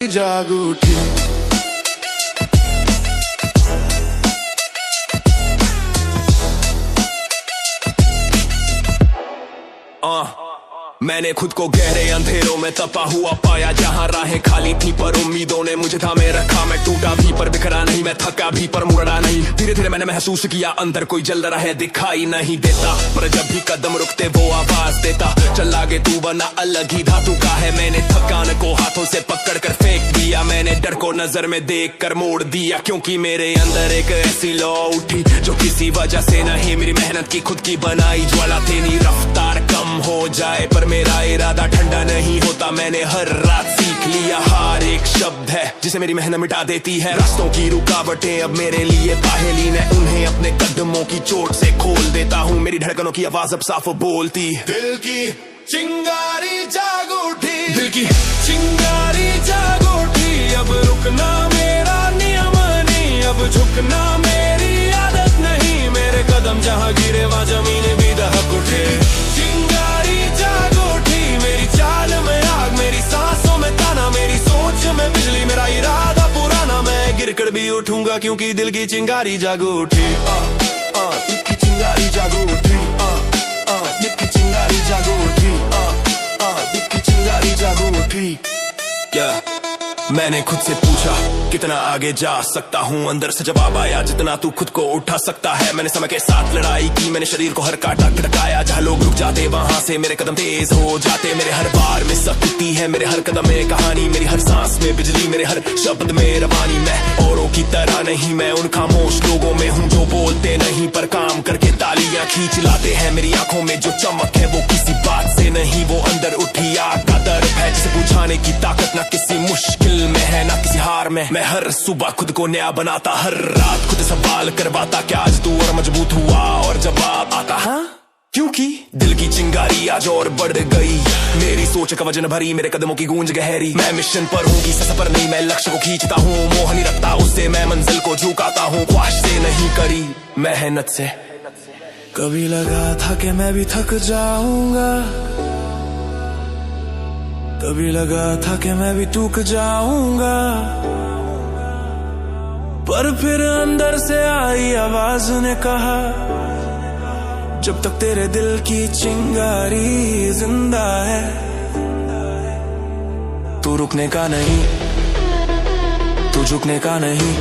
जाग उठी। मैंने खुद को गहरे अंधेरों में तपा हुआ पाया, जहाँ राहें खाली थी पर उम्मीदों ने मुझे थामे रखा। मैं टूटा भी पर बिखरा नहीं, मैं थका भी पर मुड़ा नहीं। धीरे धीरे मैंने महसूस किया अंदर कोई जल रहा है, दिखाई नहीं देता पर जब भी कदम रुकते वो आवाज देता, चल आगे तू वरना अलग ही धातु का है। मैंने थकान को हाथों से पकड़ कर फेंक दिया, मैंने डर को नजर में देख कर मोड़ दिया, क्योंकि मेरे अंदर एक ऐसी लौ उठी जो किसी वजह से नहीं, मेरी मेहनत की खुद की बनाई ज्वाला। तेरी रफ्तार कम हो जाए पर मेरा इरादा ठंडा नहीं होता। मैंने हर रात सीख लिया हार एक शब्द है जिसे मेरी मेहनत मिटा देती है। रास्तों की रुकावटें अब मेरे लिए पहेली, मैं उन्हें अपने कदमों की चोट से खोल देता हूँ। मेरी धड़कनों की आवाज अब साफ बोलती, दिल की चिंगारी जाग उठी, दिल की चिंगारी जाग उठी। अब रुकना मेरा नियम नहीं, अब झुकना मेरी आदत नहीं। मेरे कदम जहाँ गिरे वहाँ जमीन भी दहक उठे। चिंगारी जाग उठी, मेरी चाल में आग, मेरी सांसों में ताना, मेरी सोच में बिजली, मेरा इरादा पुराना। मैं गिरकर भी उठूंगा क्योंकि दिल की चिंगारी जाग उठी। दिल की चिंगारी जाग उठी, दिल की चिंगारी जाग उठी, दिल की चिंगारी जाग उठी। मैंने खुद से पूछा कितना आगे जा सकता हूँ, अंदर से जवाब आया जितना तू खुद को उठा सकता है। मैंने समय के साथ लड़ाई की, मैंने शरीर को हर काटा खटकाया, जहाँ लोग रुक जाते वहां से मेरे कदम तेज हो जाते। मेरे हर बार में सकती है, मेरे हर कदम में कहानी, मेरी हर सांस में बिजली, मेरे हर शब्द में रवानी। मैं औरों की तरह नहीं, मैं उन खामोश लोगों में हूँ जो बोलते नहीं पर काम करके तालियां खींच लाते हैं। मेरी आंखों में जो चमक है वो किसी बात से नहीं, वो अंदर उठी आग का दर्द है जिसे बुझाने की ताकत ना किसी मुश्किल में है ना किसी हार में। मैं हर सुबह खुद को नया बनाता, हर रात खुद सवाल करवाता, क्या आज तू और मजबूत हुआ? और जवाब आता हाँ, क्योंकि दिल की चिंगारी आज और बढ़ गई। मेरी सोच का वजन भरी, मेरे कदमों की गूंज गहरी। मैं मिशन पर हूँ किसी सफर नहीं, मैं लक्ष्य को खींचता हूँ, मोह नहीं रखता उससे, मैं मंजिल को झुकाता हूँ। ख्वाहिश से नहीं करी मेहनत से। कभी लगा था कि मैं भी थक जाऊंगा, कभी लगा था कि मैं भी टूट जाऊंगा, पर फिर अंदर से आई आवाज ने कहा, जब तक तेरे दिल की चिंगारी जिंदा है तू रुकने का नहीं, तू झुकने का नहीं।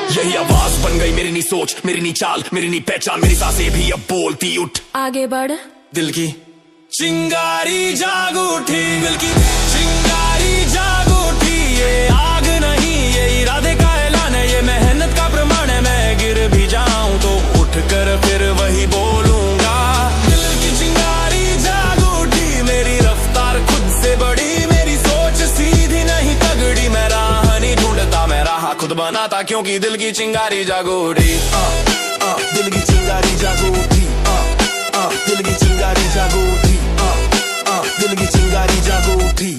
यही आवाज बन गई मेरी नी सोच, मेरी नी चाल, मेरी नी पहचान, मेरी सांसें भी अब बोलती उठ आगे बढ़। दिल की चिंगारी जाग उठी, दिल की चिंगारी जाग उठी। ये आग नहीं, ये इरादे का ऐलान है, ये मेहनत का प्रमाण है। मैं गिर भी जाऊं तो उठकर फिर वही बोलूंगा। दिल की चिंगारी जाग उठी, मेरी रफ्तार खुद से बड़ी, मेरी सोच सीधी नहीं तगड़ी। मैं राह नहीं ढूंढता, मैं राह खुद बनाता, क्योंकि दिल की चिंगारी जाग उठी। दिल की चिंगारी जाग उठी, दिल की चिंगारी जाग उठी, दिल की चिंगारी जाग उठी।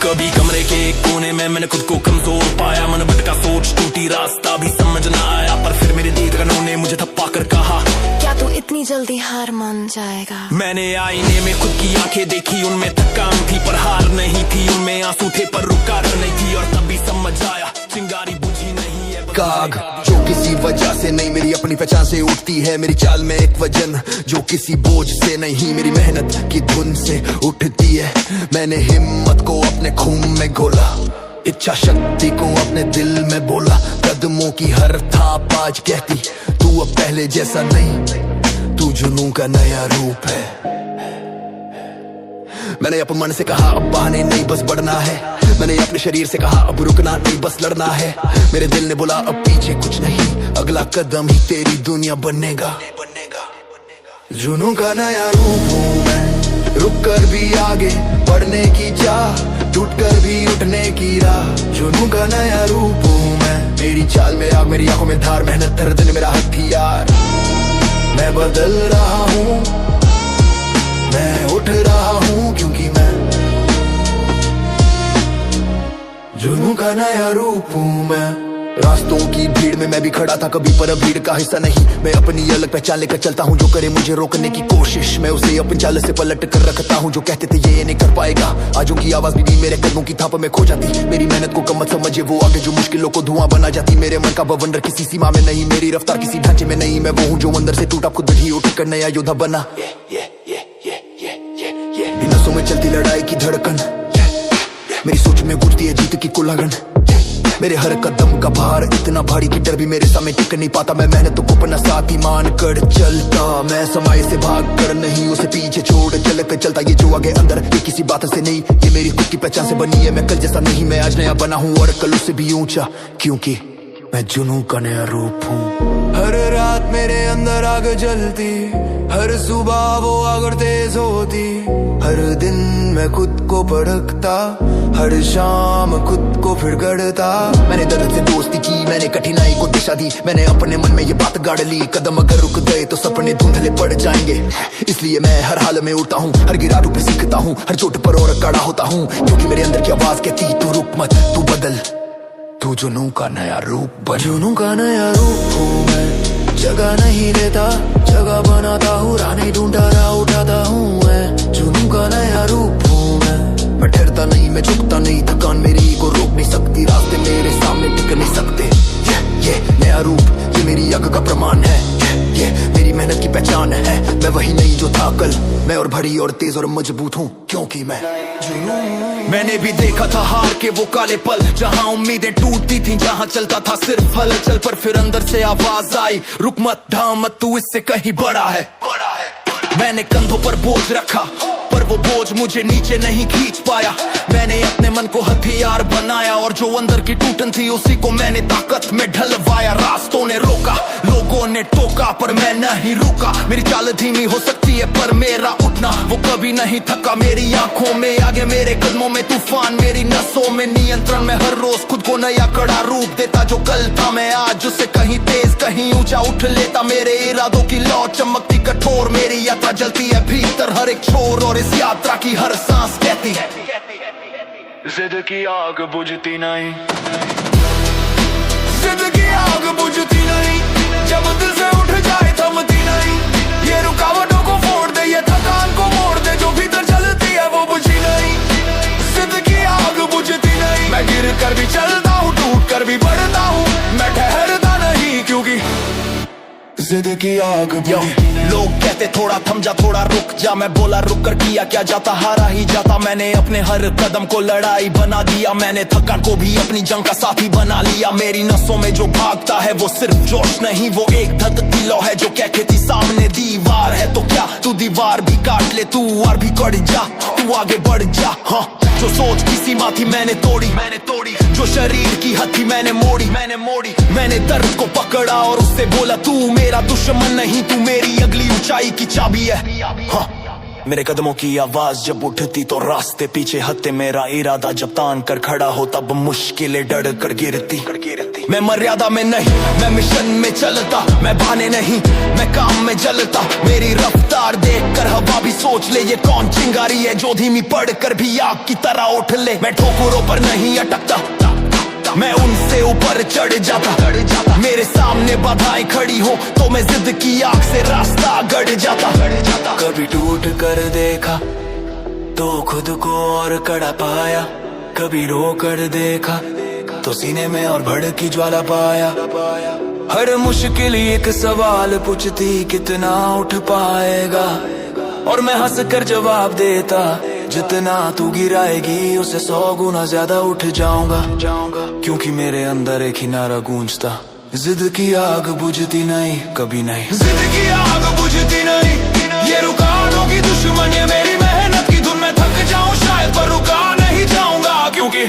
कभी कमरे के एक कोने में मैंने खुद को कमजोर पाया, मन भटका, सोच टूटी, रास्ता भी समझ ना आया, पर फिर मेरे धड़कनों ने मुझे थप्पा कर कहा, क्या तू इतनी जल्दी हार मान जाएगा? मैंने आईने में खुद की आंखें देखी, उनमें थकान थी पर हार नहीं थी, उनमें आंसू थे पर रुकावट नहीं थी, और तभी समझ आया चिंगारी बुझी नहीं है। काग जो किसी वजह से नहीं, मेरी अपनी पहचान से उठती है, मेरी चाल में एक वजन जो किसी बोझ से नहीं, मेरी मेहनत की धुन से उठती है। मैंने हिम्मत को अपने खून में घोला, इच्छा शक्ति को अपने दिल में बोला, कदमों की हर थाप आज कहती तू अब पहले जैसा नहीं, तू जुनून का नया रूप है। मैंने अपने मन से कहा अब बहाने नहीं बस बढ़ना है, मैंने अपने शरीर से कहा अब रुकना नहीं बस लड़ना है। मेरे दिल ने बोला अब पीछे कुछ नहीं, अगला कदम ही तेरी दुनिया बनेगा। जुनून का नया रूप हूँ मैं, रुक कर भी आगे बढ़ने की चाह, टूट कर भी उठने की राह। जुनून का नया रूप हूँ मैं, मेरी चाल में आग, मेरी आंखों में धार, मेहनत दर्द ने मेरा हथियार। मैं बदल रहा हूँ, मैं उठ रहा हूँ, क्योंकि मैं जुनून का नया रूप हूँ मैं। रास्तों की भीड़ में मैं भी खड़ा था कभी, पर अब भीड़ का हिस्सा नहीं। मैं अपनी अलग पहचान लेकर चलता हूँ, जो करे मुझे रोकने की कोशिश मैं उसे अपनी चाल से पलट कर रखता हूँ। जो कहते थे ये नहीं कर पाएगा, आजों की आवाज भी मेरे कदमों की थाप में खो जाती। मेरी मेहनत को कम मत समझे, वो आगे जो मुश्किलों को धुआं बना जाती। मेरे मन का बवंडर किसी सीमा में नहीं, मेरी रफ्तार किसी ढांचे में नहीं। मैं वो हूँ जो अंदर से टूटा खुद ही उठ कर नया योद्धा बना। नसों में चलती लड़ाई की धड़कन, मेरी सोच में गूंजती है जीत की कुलागन। मेरे हर कदम का भार इतना भारी कि डर भी मेरे सामने टिक नहीं पाता। मैं मेहनत को अपना साथी मान कर चलता, मैं समय से भाग कर नहीं उसे पीछे छोड़ चलते चलता। ये जो आगे अंदर ये किसी बात से नहीं, ये मेरी खुद की पहचान से बनी है। मैं कल जैसा नहीं, मैं आज नया बना हूँ और कल उससे भी ऊंचा, क्योंकि मैं जुनून का नया रूप हूँ। हर रात मेरे अंदर आग जलती, हर सुबह वो आग तेज होती। हर दिन मैं खुद को परखता, हर शाम खुद को फिर गढ़ता। मैंने दर्द से दोस्ती की, मैंने कठिनाई को दिशा दी। मैंने अपने मन में ये बात गाड़ ली, कदम अगर रुक गए तो सपने धुंधले पड़ जाएंगे। इसलिए मैं हर हाल में उड़ता हूँ, हर गिरावट पे सीखता हूँ, हर चोट पर और कड़ा होता हूँ। क्योंकि मेरे अंदर की आवाज कहती तू रुक मत, तू बदल, तू जुनून का नया रूप बन। जुनून का नया रूप हूँ मैं, जगह नहीं लेता जगह बनाता हूँ। राह नहीं ढूंढता राह उठाता हूँ मैं, जुनून का नया रूप हूँ मैं ठहरता नहीं, मैं झुकता नहीं, थकान मेरी को रोक नहीं सकती। रास्ते मेरे सामने टिक नहीं सकते। ये नया रूप, ये मेरी आग का प्रमाण है। ये मेरी मेहनत की पहचान है। मैं वही नहीं जो था कल, मैं और भरी और तेज और मजबूत हूँ, क्योंकि मैंने भी देखा था हार के वो काले पल, जहाँ उम्मीदें टूटती थी, जहाँ चलता था सिर्फ हलचल। पर फिर अंदर से आवाज आई, रुक मत ढां मत, तू इससे कहीं बड़ा है। मैंने कंधों पर बोझ रखा, पर वो बोझ मुझे नीचे नहीं खींच पाया। मैंने अपने मन को हथियार बनाया, और जो अंदर की टूटन थी उसी को मैंने ताकत में ढलवाया। रास्तों ने रोका, लोगों ने टोका, पर मैं नहीं रुका। मेरी चाल धीमी हो सकती है, पर मेरा उठना वो कभी नहीं थका। मेरी आंखों में आगे, मेरे कदमों में तूफान, मेरी नसों में नियंत्रण। मैं हर रोज खुद को नया कड़ा रूप देता, जो कल था मैं आज उससे कहीं तेज कहीं ऊंचा उठ लेता। मेरे इरादों की लौ चमकती कठोर, मेरी यात्रा जलती है भीतर हर एक छोर, और इस यात्रा की हर सांस कहती है जिद की आग बुझती नहीं, जिद की आग बुझती नहीं। जब दिल से उठ जाए थमती नहीं, ये रुकावटों को फोड़ दे, ये थकान को मोड़ दे, जो भीतर चलती है वो बुझी नहीं। जिद की आग बुझती नहीं, मैं गिर कर भी चलता हूँ, टूट कर भी बढ़ता हूँ, मैं ठहरता नहीं, क्योंकि जिद की आग बुझती। लोग कहते थोड़ा थम जा, थोड़ा रुक जा। मैं बोला रुक कर किया क्या जाता, हारा ही जाता। मैंने अपने हर कदम को लड़ाई बना दिया, मैंने थकान को भी अपनी जंग का साथी बना लिया। मेरी नसों में जो भागता है वो सिर्फ जोश नहीं, वो एक धधकती लौ है जो कहती थी सामने दीवार है। तो क्या तू दीवार भी काट ले, तू और भी कड़ जा, तू आगे बढ़ जा। हाँ, जो सोच की सीमा थी मैंने तोड़ी, जो शरीर की हद थी मैंने मोड़ी। मैंने दर्द को पकड़ा और उससे बोला तू मेरा दुश्मन नहीं, तू मेरी अगली ऊंचाई की चाबी है। हाँ, मेरे कदमों की आवाज जब उठती तो रास्ते पीछे हटते। मेरा इरादा जब तान कर खड़ा हो तब मुश्किलें डर कर गिरती। मैं मर्यादा में नहीं, मैं मिशन में चलता। मैं बहाने नहीं, मैं काम में जलता। मेरी रफ्तार देख कर हवा भी सोच ले, ये कौन चिंगारी है जो धीमी पड़ कर भी आग की तरह उठ ले। मैं ठोकरों पर नहीं अटकता, मैं उनसे ऊपर चढ़ जाता। मेरे सामने बाधाएं खड़ी हो तो मैं जिद की आग से रास्ता गड़ जाता। कभी टूट कर देखा तो खुद को और कड़ा पाया, कभी रो कर देखा तो सीने में और भड़की ज्वाला पाया। हर मुश्किल एक सवाल पूछती, कितना उठ पाएगा, और मैं हंस कर जवाब देता, जितना तू गिराएगी उससे 100 गुना ज्यादा उठ जाऊंगा। क्योंकि मेरे अंदर एक ही नारा गूंजता, जिद की आग बुझती नहीं, कभी नहीं। जिद की आग बुझती नहीं, ये रुकावटों की दुश्मन, ये मेरी मेहनत की धुन। मैं थक जाऊं शायद पर रुका नहीं जाऊंगा, क्योंकि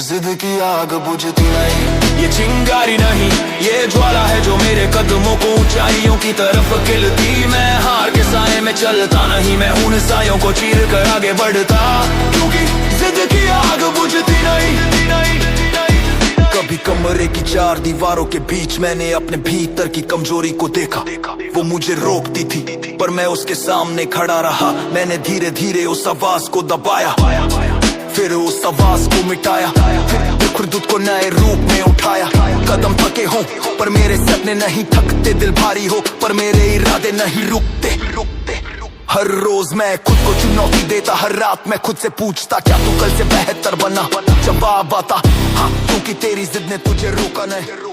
जिद की आग बुझती नहीं। ये चिंगारी नहीं, ये ज्वाला है जो मेरे कदमों को ऊंचाइयों की तरफ खिलती। मैं हार के साए में चलता नहीं, मैं उन सायों को चीर कर आगे बढ़ता, क्योंकि जिद की आग बुझती नहीं। कभी कमरे की 4 दीवारों के बीच मैंने अपने भीतर की कमजोरी को देखा। वो मुझे रोकती थी पर मैं उसके सामने खड़ा रहा। मैंने धीरे धीरे उस आवाज को दबाया, फिर उस आवाज को मिटाया, फिर खुद को नए रूप में उठाया। कदम थके हों पर मेरे सपने नहीं थकते, दिल भारी हो पर मेरे इरादे नहीं रुकते। हर रोज मैं खुद को चुनौती देता, हर रात मैं खुद से पूछता क्या तू कल से बेहतर बना। जवाब आता हाँ, क्योंकि तेरी जिद ने तुझे रोका नहीं।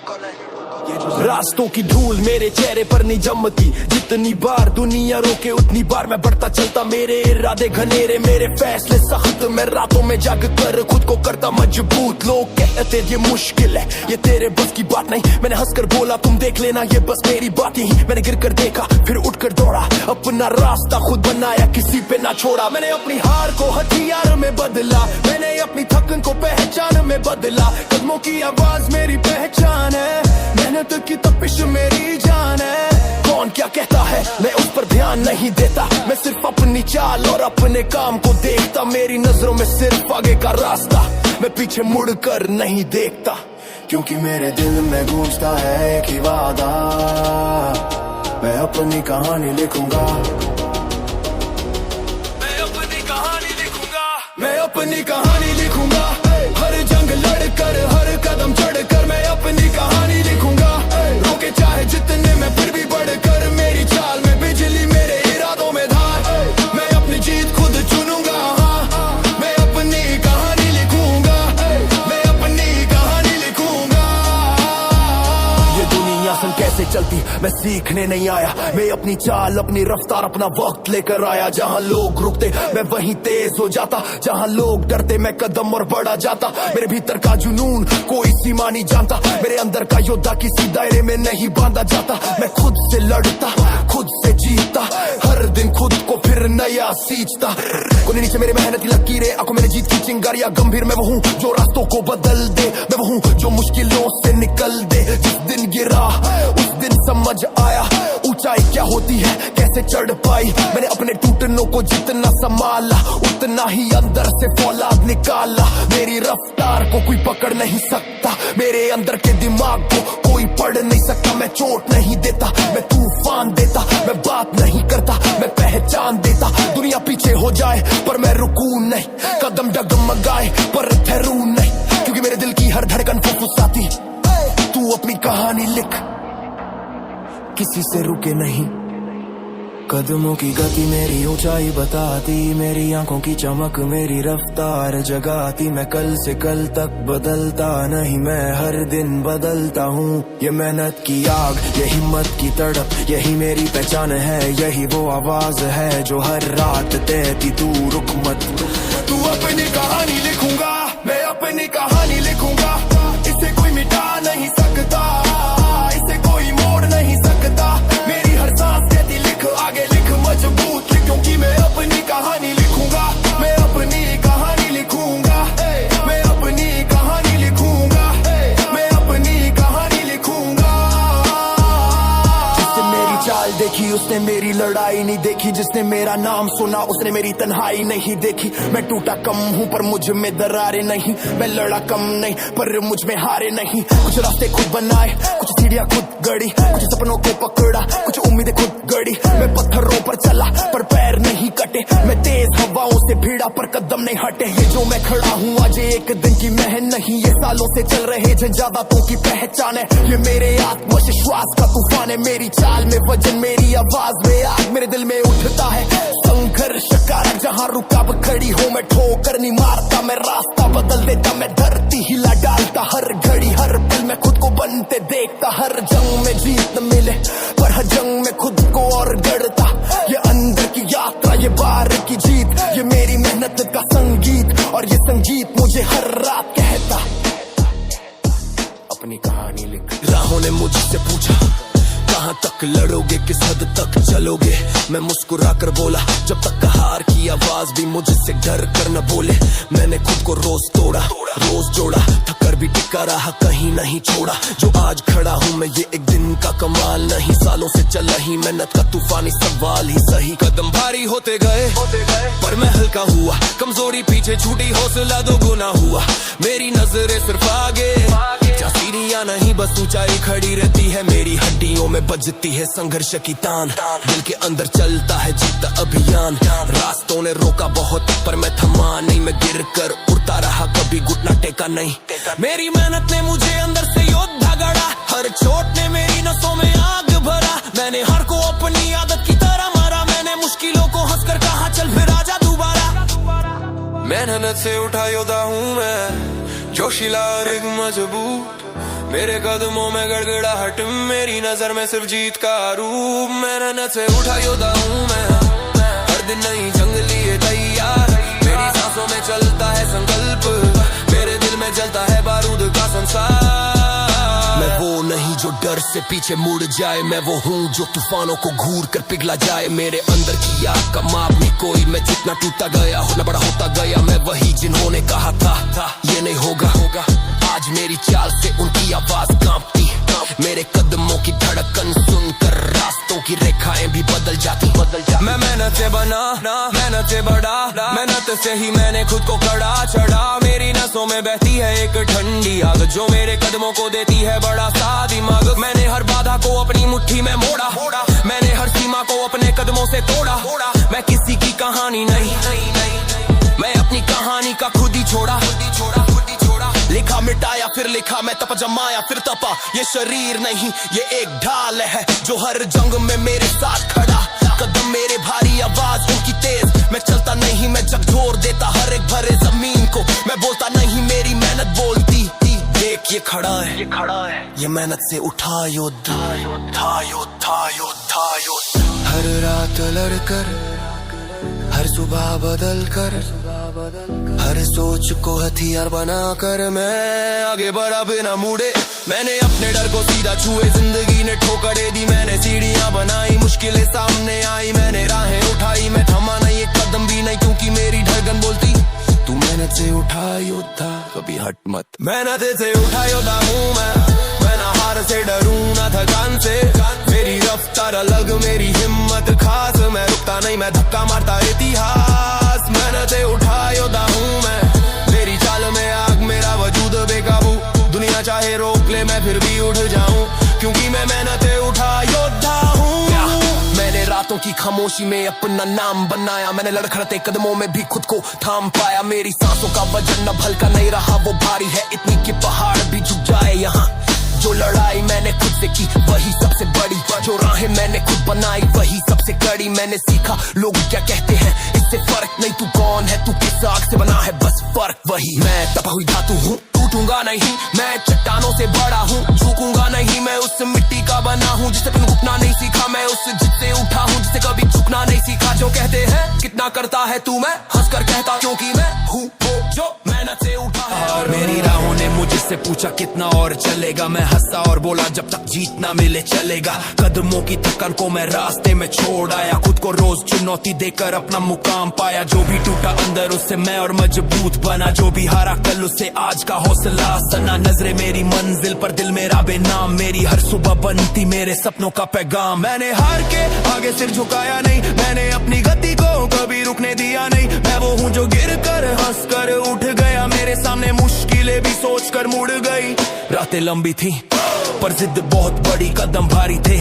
रास्तों की धूल मेरे चेहरे पर नहीं जमती, जितनी बार दुनिया रोके उतनी बार मैं बढ़ता चलता। मेरे इरादे घनेरे, मेरे फैसले सख्त, मैं रातों में जाग कर खुद को करता मजबूत। लोग कहते ये मुश्किल है, ये तेरे बस की बात नहीं। मैंने हंसकर बोला तुम देख लेना, ये बस मेरी बात ही। मैंने गिर कर देखा फिर उठ कर दौड़ा, अपना रास्ता खुद बनाया, किसी पे ना छोड़ा। मैंने अपनी हार को हथियार में बदला, मैंने अपनी थकन को पहचान में बदला। कदमों की आवाज मेरी पहचान है, मेहनत की तपिश मेरी जान है। कौन क्या कहता है मैं उस पर ध्यान नहीं देता, मैं सिर्फ अपनी चाल और अपने काम को देखता। मेरी नजरों में सिर्फ आगे का रास्ता, मैं पीछे मुड़कर नहीं देखता। क्योंकि मेरे दिल में गूंजता है एक ही वादा, मैं अपनी कहानी लिखूंगा, मैं अपनी कहानी लिखूंगा, मैं अपनी कहानी लिखूंगा। हर जंग लड़कर, हर कदम चढ़कर मैं अपनी कहानी लिखूंगा। रोके चाहे जितने मैं फिर भी बढ़कर, मेरी चाल में बिजली, मेरे इरादों में धार। मैं अपनी जीत खुद चुनूंगा, मैं अपनी कहानी लिखूंगा, मैं अपनी कहानी लिखूंगा। ये दुनिया सन कैसे चलती मैं सीखने नहीं आया, मैं अपनी चाल, अपनी रफ्तार, अपना वक्त लेकर आया। जहाँ लोग रुकते मैं वहीं तेज हो जाता, जहाँ लोग डरते मैं कदम और बढ़ा जाता। मेरे भीतर का जुनून कोई सीमा नहीं जानता, मेरे अंदर का योद्धा किसी दायरे में नहीं बांधा जाता। मैं खुद से लड़ता, खुद से जीतता, हर दिन खुद को फिर नया सींचता। कोने नीचे मेरे मेहनत की लकीरें, आंखों में जीत की चिंगारियां गंभीर। मैं वो हूँ जो रास्तों को बदल दे, मैं वो हूँ जो मुश्किलों से निकल दे। जिस दिन गिरा उस दिन समझ आया ऊंचाई क्या होती है, कैसे चढ़ पाई। मैंने अपने टूटनों को जितना संभाला, उतना ही अंदर से फौलाद निकाला। मेरी रफ्तार को कोई पकड़ नहीं सकता, मेरे अंदर के दिमाग को कोई पढ़ नहीं सकता। मैं चोट नहीं देता, मैं तूफान देता, मैं बात नहीं करता, मैं पहचान देता। दुनिया पीछे हो जाए पर मैं रुकू नहीं, कदम डगमगाए पर ठहरू नहीं। क्योंकि मेरे दिल की हर धड़कन फुसफुसाती, तू अपनी कहानी लिख, किसी से रुके नहीं। कदमों की गति मेरी ऊंचाई बताती, मेरी आंखों की चमक मेरी रफ्तार जगाती। मैं कल से कल तक बदलता नहीं, मैं हर दिन बदलता हूँ। ये मेहनत की आग, ये हिम्मत की तड़प, यही मेरी पहचान है, यही वो आवाज है जो हर रात कहती तू रुक मत। तू अपनी कहानी लिखूंगा, मैं अपनी कहानी लिखूंगा। इसे कोई मिटा नहीं सकता, इसे कोई मोड़ नहीं सकता। मेरी हर सांस कहती लिख, आगे लिख, मजबूत लिख। क्योंकि मैं अपनी कहानी लिखूंगा, मैं अपनी कहानी लिखूंगा, मैं अपनी कहानी लिखूंगा, मैं अपनी कहानी लिखूंगा। जिसने मेरी चाल देखी उसने मेरी लड़ाई नहीं देखी, जिसने मेरा नाम सुना उसने मेरी तन्हाई नहीं देखी। मैं टूटा कम हूँ पर मुझ में दरारे नहीं, मैं लड़ा कम नहीं पर मुझ में हारे नहीं। कुछ रास्ते खुद बनाए, कुछ सीढ़ियाँ खुद गढ़ी, कुछ सपनों को पकड़ा, कुछ उम्मीदें खुद गढ़ी। मैं पत्थरों पर चला पर पैर नहीं कटे, मैं तेज हवाओं से भिड़ा पर कदम नहीं हटे। ये जो मैं खड़ा हूँ आज एक दिन की महन नहीं, ये सालों से चल रहे जंजादातों की पहचान है। ये मेरे आत्मविश्वास का तूफान है, मेरी चाल में वजन, मेरी आवाज में आग, मेरे दिल में उठता है संघर्ष का। जहाँ रुकाव खड़ी हो मैं ठोकर नहीं मारता, मैं रास्ता बदल देता, मैं धरती हिला डालता। हर घड़ी हर पल मैं खुद को बनते देखता, हर जंग में जीत न मिले पर हर जंग में खुद को और गढ़ता। ये अंदर की यात्रा, ये बाहर की जीत, ये मेरी मेहनत का संगीत, और ये संगीत मुझे हर रात कहता अपनी कहानी लिख। राहों ने मुझसे पूछा कहाँ तक लड़ोगे, किस हद तक चलोगे। मैं मुस्कुरा कर बोला जब तक हार की आवाज भी मुझसे डर कर न बोले। मैंने खुद को रोज तोड़ा, रोज जोड़ा, थकर भी टिका रहा, कहीं नहीं छोड़ा। जो आज खड़ा हूँ मैं ये एक दिन का कमाल नहीं, सालों से चल रही मेहनत का तूफानी सवाल ही सही। कदम भारी होते गए पर मैं हल्का हुआ, कमजोरी पीछे छूटी, हौसला दोगुना हुआ। मेरी नजरें सिर्फ आगे, जहाँ सीढ़ियाँ नहीं बस ऊंचाई खड़ी रहती है। मेरी हड्डियों में बजती है संघर्ष की तान, दिल के अंदर चलता है जीत अभियान। रास्तों ने रोका बहुत पर मैं थमा नहीं, मैं गिर कर उठ देता नहीं। मेरी मेहनत ने मुझे अंदर से योद्धा गढ़ा, हर चोट ने मेरी नसों में आग भरा। मैंने हर को अपनी आदत की तरह मारा, मैंने मुश्किलों को हंसकर कहा चल फिर आजा दोबारा। मेहनत से उठा योद्धा हूँ मैं, जोशीला और एक मजबूत। मेरे कदमों में गड़गड़ाहट, मेरी नजर में सिर्फ जीत का रूप। मेहनत से उठा योद्धा हूँ मैं, हर दिन नई जंग लिए तैयार। मेरी सांसों में चलता है संकल्प, मेरे दिल में जलता है बारूद का संसार। मैं वो नहीं जो डर से पीछे मुड़ जाए, मैं वो हूँ जो तूफानों को घूर कर पिघला जाए। मेरे अंदर की आग का माप नहीं कोई, मैं जितना टूटा गया हूँ मैं बड़ा होता गया। मैं वही जिन्होंने कहा था ये नहीं होगा। आज मेरी चाल से उनकी आवाज कांपती, मेरे कदमों की धड़कन सुनकर रास्तों की रेखाएं भी बदल जाती। मैं मेहनत से बना, मेहनत से बढ़ा, मेहनत से ही मैंने खुद को कड़ा चढ़ा। मेरी नसों में बहती है एक ठंडी आग, जो मेरे कदमों को देती है बड़ा सा दिमाग। मैंने हर बाधा को अपनी मुट्ठी में मोड़ा, मैंने हर सीमा को अपने कदमों से तोड़ा। मैं किसी की कहानी नहीं, मैं अपनी कहानी का खुद ही छोड़ा। लिखा मिटाया फिर लिखा, मैं तप जमाया फिर तपा। ये शरीर नहीं ये एक ढाल है, जो हर जंग में मेरे साथ खड़ा। कदम मेरे भारी, आवाज उनकी तेज। मैं चलता नहीं मैं झकझोर देता हर एक भरे जमीन को। मैं बोलता नहीं मेरी मेहनत बोलती। देख ये खड़ा है, ये मेहनत से उठा योद्धा। हर रात लड़कर, हर सुबह बदल कर, हर सोच को हथियार बनाकर मैं आगे बढ़ा बिना मुड़े। मैंने अपने डर को सीधा छुए, जिंदगी ने ठोकरें दी, मैंने सीढ़ियां बनाई। मुश्किलें सामने आई, मैंने राहें उठाई। मैं थमा नहीं एक कदम भी नहीं, क्योंकि मेरी धड़कन बोलती तू मेहनत से उठा योद्धा, कभी हट मत। मेहनत से उठा योद्धा हूँ मैं ना हार से डरूं ना थकान से। मेरी रफ्तार अलग, मेरी हिम्मत खास। मैं रुकता नहीं मैं धक्का मारता इतिहास। मेहनत से उठा योद्धा हूँ मैं, मेरी चाल में आग, मेरा वजूद बेकाबू। दुनिया चाहे रोक ले मैं फिर भी उठ जाऊं, क्योंकि मैं मेहनत से उठा योद्धा हूँ। मैंने रातों की खामोशी में अपना नाम बनाया, मैंने लड़खड़ते कदमों में भी खुद को थाम पाया। मेरी सांसों का वजन अब हल्का नहीं रहा, वो भारी है इतनी कि पहाड़ भी झुक जाए यहाँ। जो लड़ाई मैंने खुद से की वही सबसे बड़ी, जो राहें मैंने खुद बनाई वही सबसे कड़ी। मैंने सीखा लोग क्या कहते हैं इससे फर्क नहीं, तू कौन है तू किस आग से बना है बस फर्क वही। मैं तपा हुई धातु हूँ, टूटूंगा नहीं, मैं चट्टानों से बड़ा हूँ। झुकूंगा नहीं, मैं उस मिट्टी का बना हूँ जिससे कभी रुकना नहीं सीखा। मैं उस जिससे उठा हूँ जिससे कभी झुकना नहीं सीखा। जो कहते हैं कितना करता है तू, मैं हंसकर कहता क्योंकि मैं हूँ जो मेहनत से उठा है। और मेरी राहों ने मुझसे पूछा कितना और चलेगा, मैं हंसा और बोला जब तक जीत ना मिले चलेगा। कदमों की थकन को मैं रास्ते में छोड़ आया, खुद को रोज चुनौती देकर अपना मुकाम पाया। जो भी टूटा अंदर उससे मैं और मजबूत बना, जो भी हारा कल उससे आज का हौसला सना। नजरे मेरी मंजिल पर, दिल मेरा बेनाम, मेरी हर सुबह बनती मेरे सपनों का पैगाम। मैंने हार के आगे सिर झुकाया नहीं, मैंने अपनी गति को कभी रुकने दिया नहीं। मैं वो हूँ जो गिर कर हंस कर उठ गया, मेरे सामने मुश्किलें भी सोच कर मुड़ गई। रातें लंबी थी पर जिद बहुत बड़ी, कदम भारी थे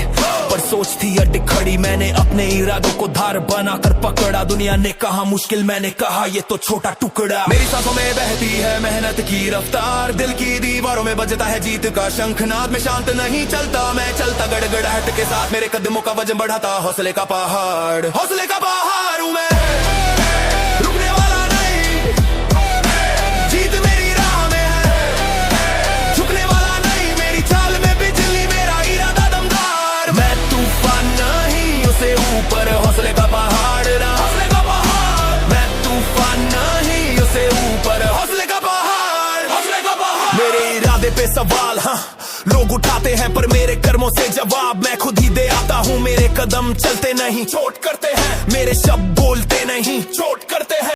पर सोच थी अटक खड़ी। मैंने अपने इरादों को धार बनाकर पकड़ा, दुनिया ने कहा मुश्किल, मैंने कहा ये तो छोटा टुकड़ा। मेरी सांसों में बहती है मेहनत की रफ्तार, दिल की दीवारों में बजता है जीत का शंखनाद। मैं शांत नहीं चलता, मैं चलता गड़गड़ाहट के साथ। मेरे कदमों का वजन बढ़ाता हौसले का पहाड़ हूँ मैं, रुकने वाला नहीं। जीत मेरी राह में है, झुकने वाला नहीं। मेरी चाल में बिजली, मेरा इरादा दमदार। मैं तूफान नहीं, उसे ऊपर हौसले का पहाड़ ना। मैं तूफान नहीं, उसे ऊपर हौसले का पहाड़। मेरे इरादे पे सवाल हाँ लोग उठाते हैं, पर मेरे कर्मों से जवाब मैं खुद ही दे आता हूँ। मेरे कदम चलते नहीं चोट करते हैं, मेरे शब्द बोलते नहीं चोट करते हैं।